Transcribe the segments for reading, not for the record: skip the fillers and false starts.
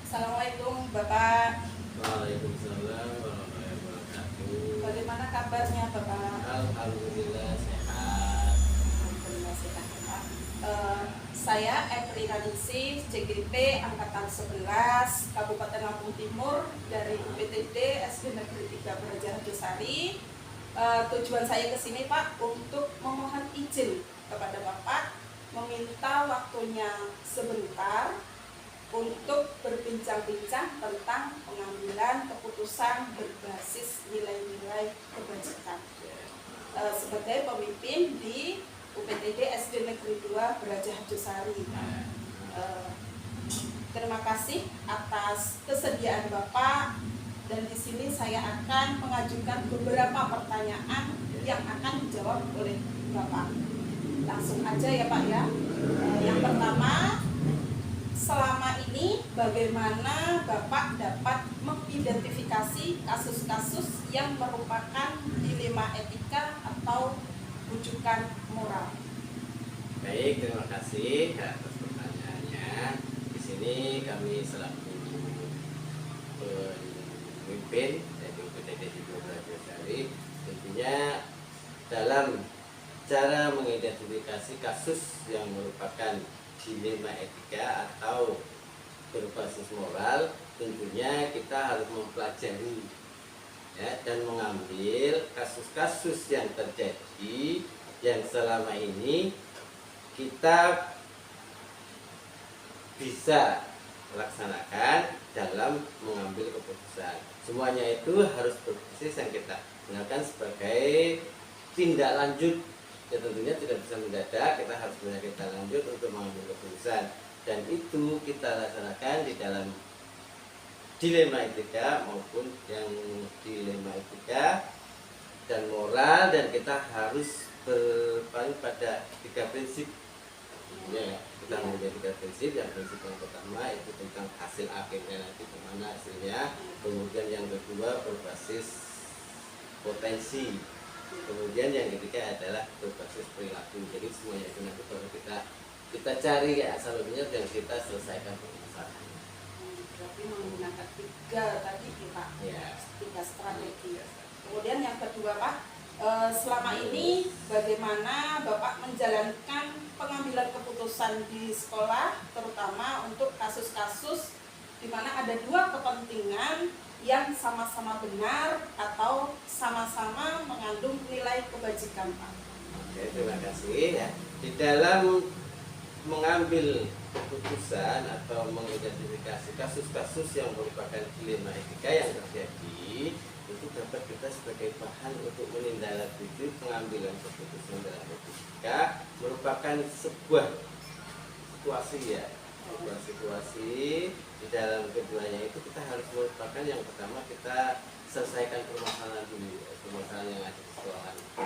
Assalamualaikum Bapak. Waalaikumsalam warahmatullahi wabarakatuh. Bagaimana kabarnya Bapak? Alhamdulillah sehat. Alhamdulillah sehat Bapak. Saya Eprina Ningsih, CGP Angkatan 11 Kabupaten Lampung Timur dari UPTD SD Negeri 3 Braja Harjosari. Tujuan saya ke sini Pak untuk memohon izin kepada Bapak meminta waktunya sebentar untuk berbincang-bincang tentang pengambilan keputusan berbasis nilai-nilai kebajikan sebagai pemimpin di UPTD SD Negeri 2 Braja Harjosari. Terima kasih atas kesediaan Bapak, dan di sini saya akan mengajukan beberapa pertanyaan yang akan dijawab oleh Bapak. Langsung aja ya Pak ya. Yang pertama, selama ini bagaimana Bapak dapat mengidentifikasi kasus-kasus yang merupakan dilema etika atau rujukan moral? Baik, terima kasih atas pertanyaannya. Di sini kami selaku pemimpin dari UPTD 2 Braja Harjosari tentunya dalam cara mengidentifikasi kasus yang merupakan dilema etika atau berbasis moral, tentunya kita harus mempelajari ya, dan mengambil kasus-kasus yang terjadi yang selama ini kita bisa laksanakan dalam mengambil keputusan. Semuanya itu harus berbasis yang kita gunakan sebagai tindak lanjut. Ya tentunya tidak bisa mendadak, kita harus punya kita lanjut untuk mengambil keputusan, dan itu kita laksanakan di dalam dilema etika maupun yang dilema etika dan moral, dan kita harus berpaling pada 3 prinsip ya, kita mempunyai 3 prinsip. Yang prinsip yang pertama itu tentang hasil akhirnya nanti kemana hasilnya, kemudian yang kedua berbasis potensi, kemudian yang ketiga adalah berbasis perilaku. Jadi semuanya itu nanti baru kita cari ya asal usulnya dan kita selesaikan permasalahannya. Berarti menggunakan 3 tadi Pak, Ya. 3 strategi. Kemudian yang kedua Pak, selama ini bagaimana Bapak menjalankan pengambilan keputusan di sekolah, terutama untuk kasus-kasus di mana ada 2 kepentingan yang sama-sama benar atau sama-sama mengandung nilai kebajikan Pak? Oke, terima kasih ya. Di dalam mengambil keputusan atau mengidentifikasi kasus-kasus yang merupakan dilema etika yang terjadi, itu dapat kita sebagai bahan untuk menindaklanjuti pengambilan keputusan dalam etika, merupakan sebuah situasi ya, sebuah situasi. Di dalam keduanya itu kita harus merupakan yang pertama kita selesaikan permasalahan dulu, permasalahan yang ada di sekolah itu.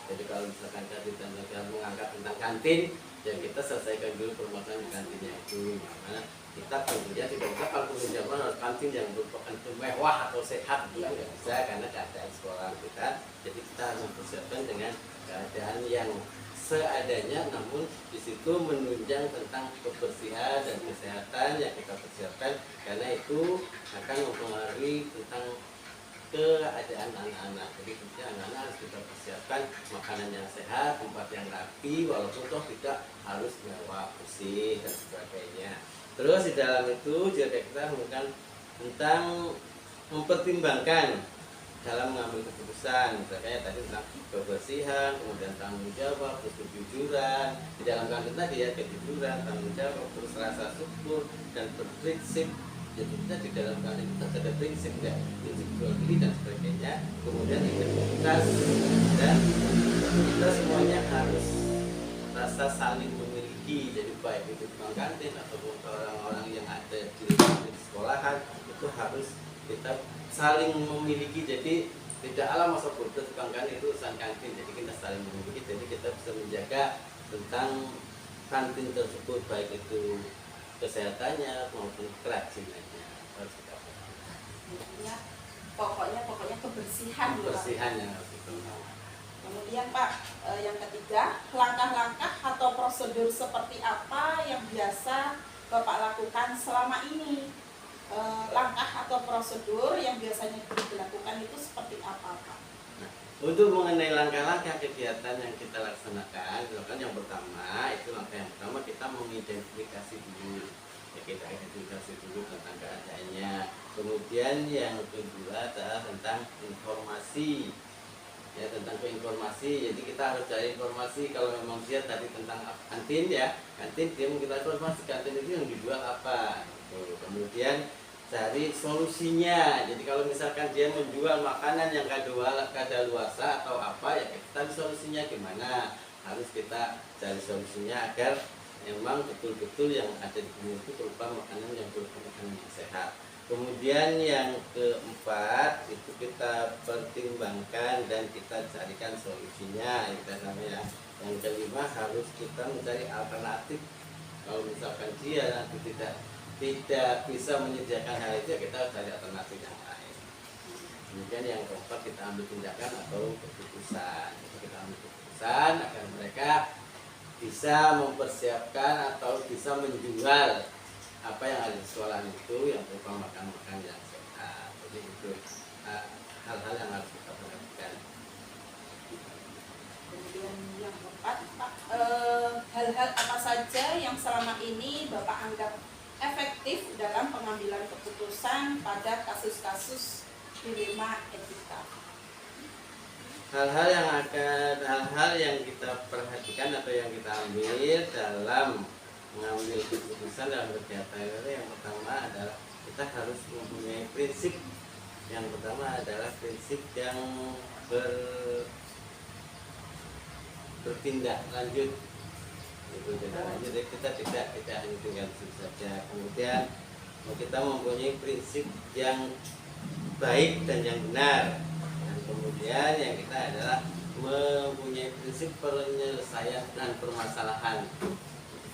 Jadi kalau misalkan tadi kita mengangkat tentang kantin, ya kita selesaikan dulu permasalahan di kantinnya itu. Mana kita tentunya tidak bisa kalau menjaman harus kantin yang merupakan mewah atau sehat, itu nggak bisa karena keadaan sekolah kita. Jadi kita harus mempersiapkan dengan keadaan yang seadanya, namun di situ menunjang tentang kebersihan dan kesehatan yang kita persiapkan, karena itu akan mempengaruhi tentang keadaan anak-anak. Jadi tentunya anak-anak harus kita persiapkan makanan yang sehat, tempat yang rapi, walaupun toh tidak harus mewah, bersih dan sebagainya. Terus di dalam itu juga kita menggunakan tentang mempertimbangkan dalam mengambil keputusan, misalnya tadi tentang kebersihan, kemudian tanggung jawab, terus kejujuran. Di dalam kantin tadi ya, kejujuran, tanggung jawab, terus rasa syukur dan berprinsip. Jadi kita di dalam kantin kita ada prinsip ya, prinsip jual beli dan sebagainya. Kemudian integritas, dan kita semuanya harus rasa saling memiliki. Jadi baik itu tukang kantin ataupun orang-orang yang ada di sekolahan, itu harus kita saling memiliki. Jadi tidak ala masa bodoh tukang kantin itu urusan kantin, jadi kita saling memiliki. Jadi kita bisa menjaga tentang kantin tersebut, baik itu kesehatannya maupun kerajinannya harus kita Intinya pokoknya kebersihan. kebersihan yang harus kita. Kemudian Pak, yang ketiga, langkah-langkah atau prosedur seperti apa yang biasa Bapak lakukan selama ini langkah atau prosedur yang biasanya dilakukan itu seperti apa, Pak? Nah, untuk mengenai langkah-langkah kegiatan yang kita laksanakan, misalkan yang pertama itu langkah yang pertama kita mengidentifikasi dulu, ya kita identifikasi dulu tentang keadaannya. Kemudian yang kedua adalah tentang informasi, ya tentang informasi. Jadi kita harus cari informasi. Kalau memang dia tadi tentang kantin, ya kantin, dia mau kita informasi kantin itu yang dijual apa. Kemudian cari solusinya. Jadi kalau misalkan dia menjual makanan yang kadaluarsa atau apa, ya kita cari solusinya gimana. Harus kita cari solusinya agar memang betul-betul yang ada di dunia itu berupa makanan yang berupa makanan yang sehat. Kemudian yang keempat itu kita pertimbangkan dan kita carikan solusinya, kita namanya. Yang kelima harus kita mencari alternatif. Kalau misalkan dia nanti tidak bisa menyediakan hal itu, ya kita cari alternatif yang lain. Kemudian yang keempat kita ambil tindakan atau keputusan. Kita ambil keputusan agar mereka bisa mempersiapkan atau bisa menjual apa yang ada di sekolah itu yang berupa makan-makan yang sehat. Jadi itu hal-hal yang harus kita perhatikan. Kemudian yang keempat, Pak, hal-hal apa saja yang selama ini Bapak anggap efektif dalam pengambilan keputusan pada kasus-kasus dilema etika? Hal-hal yang kita perhatikan atau yang kita ambil dalam mengambil keputusan dalam kegiatan itu, yang pertama adalah kita harus mempunyai prinsip. Yang pertama adalah prinsip yang bertindak lanjut. Itu tidak lanjut, jadi kita tidak hanya tinggal itu saja. Kemudian kita mempunyai prinsip yang baik dan yang benar. Dan kemudian yang kita adalah mempunyai prinsip penyelesaian dan permasalahan.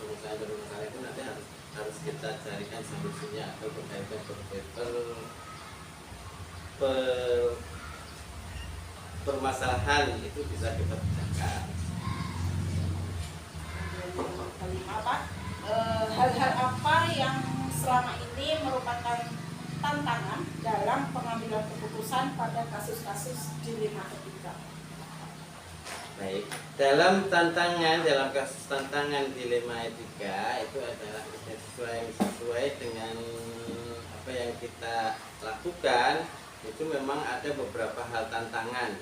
Permasalahan itu nanti harus kita carikan solusinya atau permasalahan itu bisa kita pecahkan. Yang kelima, Pak, hal-hal apa yang selama ini merupakan tantangan dalam pengambilan keputusan pada kasus-kasus dilema etika? Baik, dalam kasus tantangan dilema etika itu adalah sesuai dengan apa yang kita lakukan. Itu memang ada beberapa hal tantangan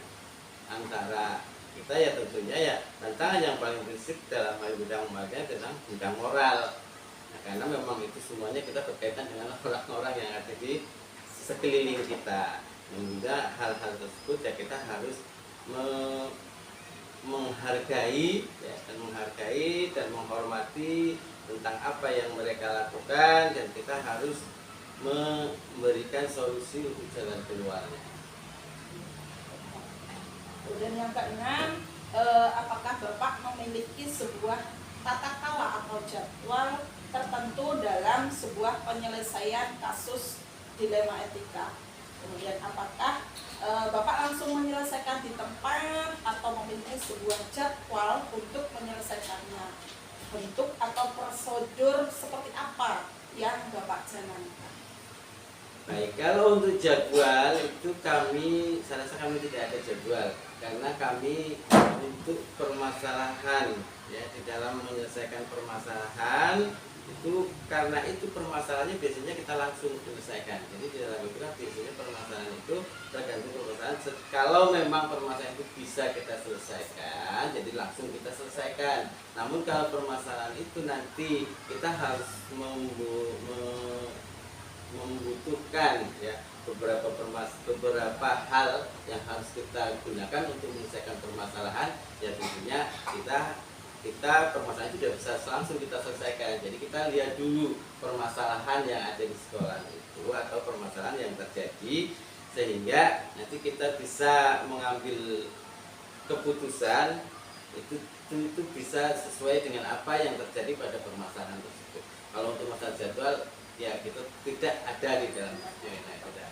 antara kita, ya tentunya ya tantangan yang paling prinsip dalam hal bidang tentang bidang moral. Nah, karena memang itu semuanya kita berkaitan dengan orang-orang yang ada di sekeliling kita. Dan juga hal-hal tersebut ya kita harus menghargai dan menghormati tentang apa yang mereka lakukan, dan kita harus memberikan solusi untuk jalan keluarnya. Kemudian yang keenam, apakah Bapak memiliki sebuah tata cara atau jadwal tertentu dalam sebuah penyelesaian kasus dilema etika? Kemudian apakah Bapak langsung menyelesaikan di tempat atau memiliki sebuah jadwal untuk menyelesaikannya? Bentuk atau prosedur seperti apa yang Bapak jalankan? Baik, kalau untuk jadwal itu saya rasa kami tidak ada jadwal, karena kami untuk permasalahan, ya di dalam menyelesaikan permasalahan itu, karena itu permasalahannya biasanya kita langsung selesaikan. Jadi di dalam itu biasanya permasalahan itu tergantung permasalahan. Kalau memang permasalahan itu bisa kita selesaikan, jadi langsung kita selesaikan. Namun kalau permasalahan itu nanti kita harus membutuhkan ya beberapa hal yang harus kita gunakan untuk menyelesaikan permasalahan, ya tentunya kita permasalahan itu tidak bisa langsung kita selesaikan. Jadi kita lihat dulu permasalahan yang ada di sekolah itu atau permasalahan yang terjadi, sehingga nanti kita bisa mengambil keputusan itu bisa sesuai dengan apa yang terjadi pada permasalahan tersebut. Kalau untuk masalah jadwal, ya kita tidak ada di dalam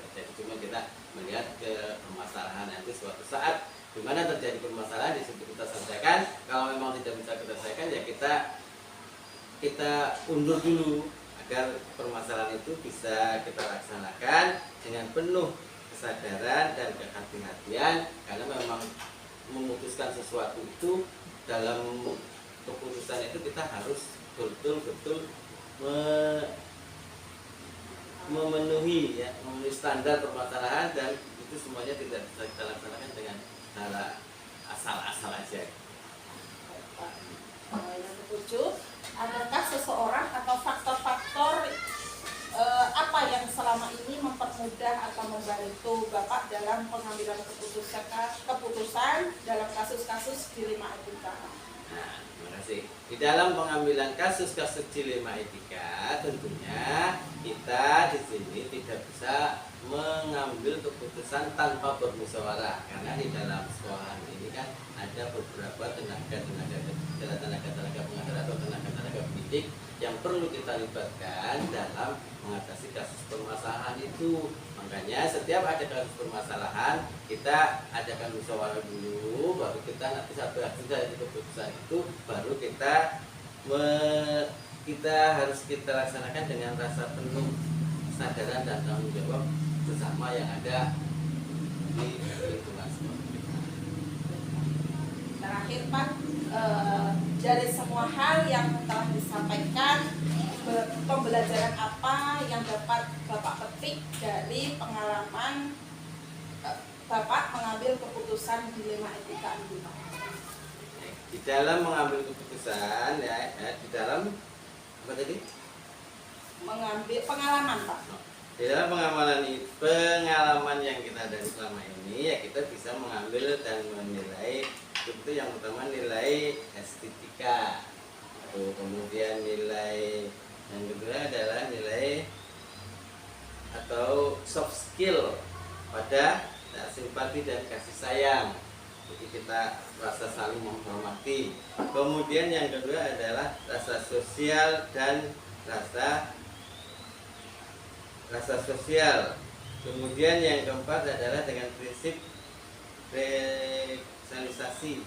jadi cuma kita melihat ke permasalahan nanti suatu saat di mana terjadi permasalahan di situ kita selesaikan. Kalau memang tidak bisa kita selesaikan, ya kita undur dulu agar permasalahan itu bisa kita laksanakan dengan penuh kesadaran dan kehati-hatian, karena memang memutuskan sesuatu itu, dalam keputusan itu kita harus betul-betul memenuhi standar permasalahan, dan itu semuanya tidak bisa kita laksanakan dengan cara asal-asal aja. Yang ketujuh, adakah seseorang atau faktor-faktor apa yang selama ini mempermudah atau membantu Bapak dalam pengambilan keputusan dalam kasus-kasus dilema etika? Nah, terima kasih. Di dalam pengambilan kasus-kasus dilema etika, tentunya kita di sini tidak bisa mengambil keputusan tanpa bermusyawarah, karena di dalam sekolahan ini kan ada beberapa tenaga pengajar atau tenaga pendidik yang perlu kita libatkan dalam mengatasi kasus permasalahan itu. Makanya setiap ada kasus permasalahan, kita adakan musyawarah dulu, baru kita nanti satu hasil dari keputusan itu baru kita harus kita laksanakan dengan rasa penuh kesadaran dan tanggung jawab bersama yang ada di lingkungan sekolah kita. Terakhir Pak, dari semua hal yang telah disampaikan, pembelajaran apa yang dapat Bapak petik dari pengalaman Bapak mengambil keputusan dilema etika ini? Di dalam mengambil keputusan, di dalam apa tadi? Mengambil pengalaman Pak. Di dalam pengalaman yang kita dari selama ini, ya kita bisa mengambil dan menilai. Itu yang pertama nilai estetika, kemudian nilai yang kedua adalah nilai atau soft skill pada simpati dan kasih sayang. Jadi kita rasa saling menghormati. Kemudian yang kedua adalah rasa sosial dan rasa sosial. Kemudian yang keempat adalah dengan prinsip sosialisasi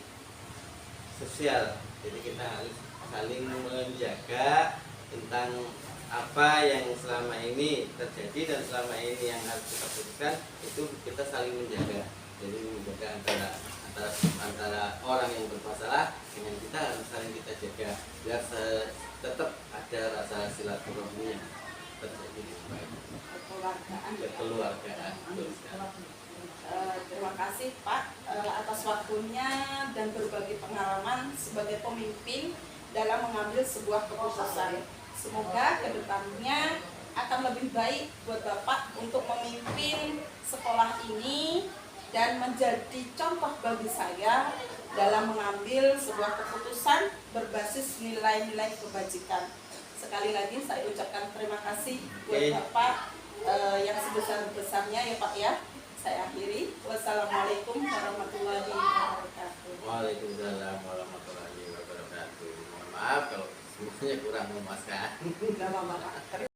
sosial. Jadi kita harus saling menjaga tentang apa yang selama ini terjadi dan selama ini yang harus kita putuskan, itu kita saling menjaga. Jadi menjaga antara orang yang bermasalah dengan kita, harus saling kita jaga biar tetap ada rasa silaturahminya terjadi di kekeluargaan. Terima kasih Pak atas waktunya dan berbagi pengalaman sebagai pemimpin dalam mengambil sebuah keputusan. Semoga kedepannya akan lebih baik buat Bapak untuk memimpin sekolah ini dan menjadi contoh bagi saya dalam mengambil sebuah keputusan berbasis nilai-nilai kebajikan. Sekali lagi saya ucapkan terima kasih buat Bapak yang sebesar-besarnya ya Pak ya. Saya akhiri. Wassalamualaikum warahmatullahi wabarakatuh. Waalaikumsalam warahmatullahi wabarakatuh. Mohon maaf kalau semuanya kurang memuaskan. Gak apa-apa Pak.